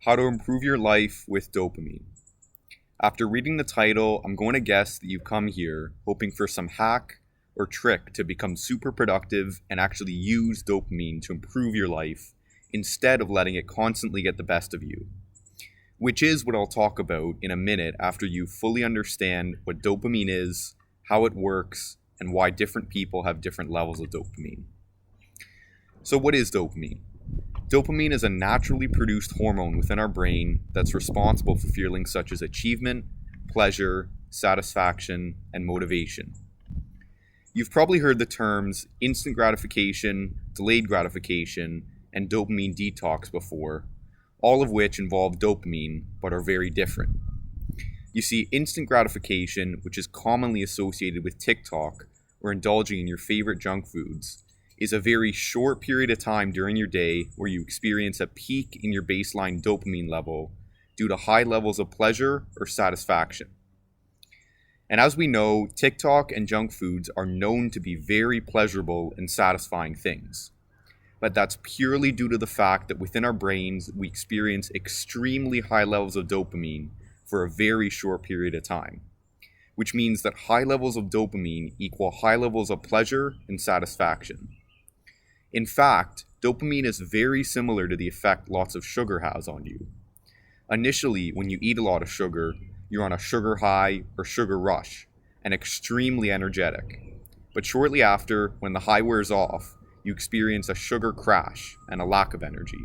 How to Improve Your Life with Dopamine. After reading the title, I'm going to guess that you've come here hoping for some hack or trick to become super productive and actually use dopamine to improve your life instead of letting it constantly get the best of you. Which is what I'll talk about in a minute after you fully understand what dopamine is, how it works, and why different people have different levels of dopamine. So what is dopamine? Dopamine is a naturally produced hormone within our brain that's responsible for feelings such as achievement, pleasure, satisfaction, and motivation. You've probably heard the terms instant gratification, delayed gratification, and dopamine detox before, all of which involve dopamine but are very different. You see, instant gratification, which is commonly associated with TikTok or indulging in your favorite junk foods, is a very short period of time during your day where you experience a peak in your baseline dopamine level due to high levels of pleasure or satisfaction. And as we know, TikTok and junk foods are known to be very pleasurable and satisfying things. But that's purely due to the fact that within our brains, we experience extremely high levels of dopamine for a very short period of time, which means that high levels of dopamine equal high levels of pleasure and satisfaction. In fact, dopamine is very similar to the effect lots of sugar has on you. Initially, when you eat a lot of sugar, you're on a sugar high or sugar rush and extremely energetic. But shortly after, when the high wears off, you experience a sugar crash and a lack of energy.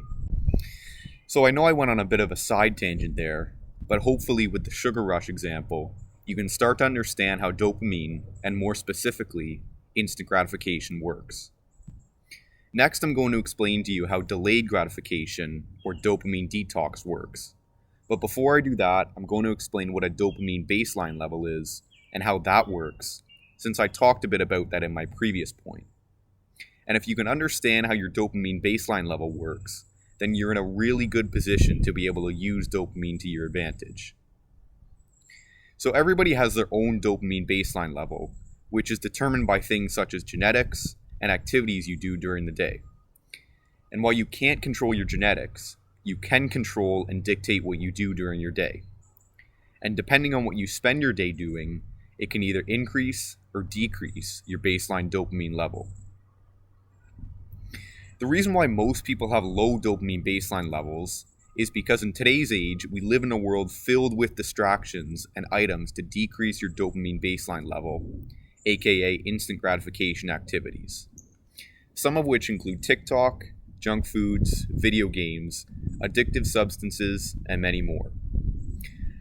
So I know I went on a bit of a side tangent there, but hopefully with the sugar rush example, you can start to understand how dopamine, and more specifically, instant gratification works. Next, I'm going to explain to you how delayed gratification, or dopamine detox, works. But before I do that, I'm going to explain what a dopamine baseline level is and how that works, since I talked a bit about that in my previous point. And if you can understand how your dopamine baseline level works, then you're in a really good position to be able to use dopamine to your advantage. So everybody has their own dopamine baseline level, which is determined by things such as genetics and activities you do during the day. And while you can't control your genetics, you can control and dictate what you do during your day. And depending on what you spend your day doing, it can either increase or decrease your baseline dopamine level. The reason why most people have low dopamine baseline levels is because in today's age, we live in a world filled with distractions and items to decrease your dopamine baseline level, aka instant gratification activities. Some of which include TikTok, junk foods, video games, addictive substances, and many more.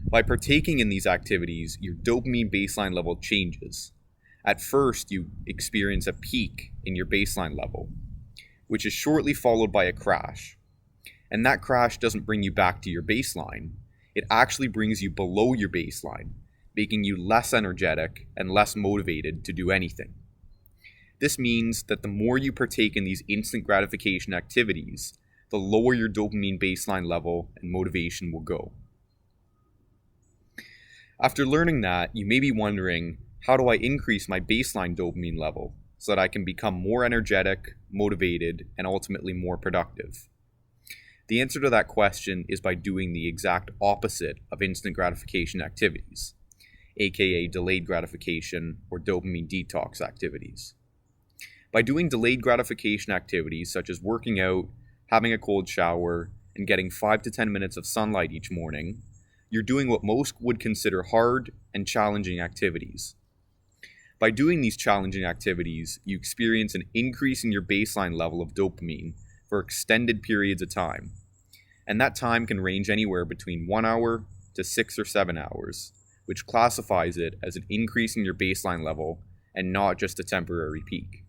By partaking in these activities, your dopamine baseline level changes. At first, you experience a peak in your baseline level, which is shortly followed by a crash. And that crash doesn't bring you back to your baseline. It actually brings you below your baseline, making you less energetic and less motivated to do anything. This means that the more you partake in these instant gratification activities, the lower your dopamine baseline level and motivation will go. After learning that, you may be wondering, how do I increase my baseline dopamine level so that I can become more energetic, motivated, and ultimately more productive? The answer to that question is by doing the exact opposite of instant gratification activities, aka delayed gratification or dopamine detox activities. By doing delayed gratification activities such as working out, having a cold shower, and getting 5 to 10 minutes of sunlight each morning, you're doing what most would consider hard and challenging activities. By doing these challenging activities, you experience an increase in your baseline level of dopamine for extended periods of time. And that time can range anywhere between 1 hour to 6 or 7 hours, which classifies it as an increase in your baseline level and not just a temporary peak.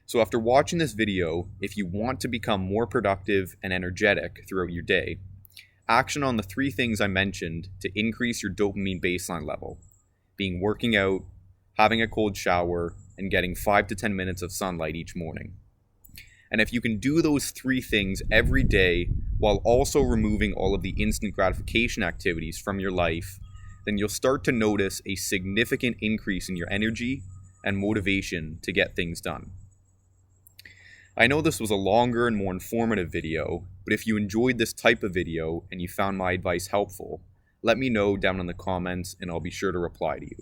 So after watching this video, if you want to become more productive and energetic throughout your day, action on the 3 things I mentioned to increase your dopamine baseline level, being working out, having a cold shower, and getting 5 to 10 minutes of sunlight each morning. And if you can do those 3 things every day while also removing all of the instant gratification activities from your life, then you'll start to notice a significant increase in your energy and motivation to get things done. I know this was a longer and more informative video, but if you enjoyed this type of video and you found my advice helpful, let me know down in the comments and I'll be sure to reply to you.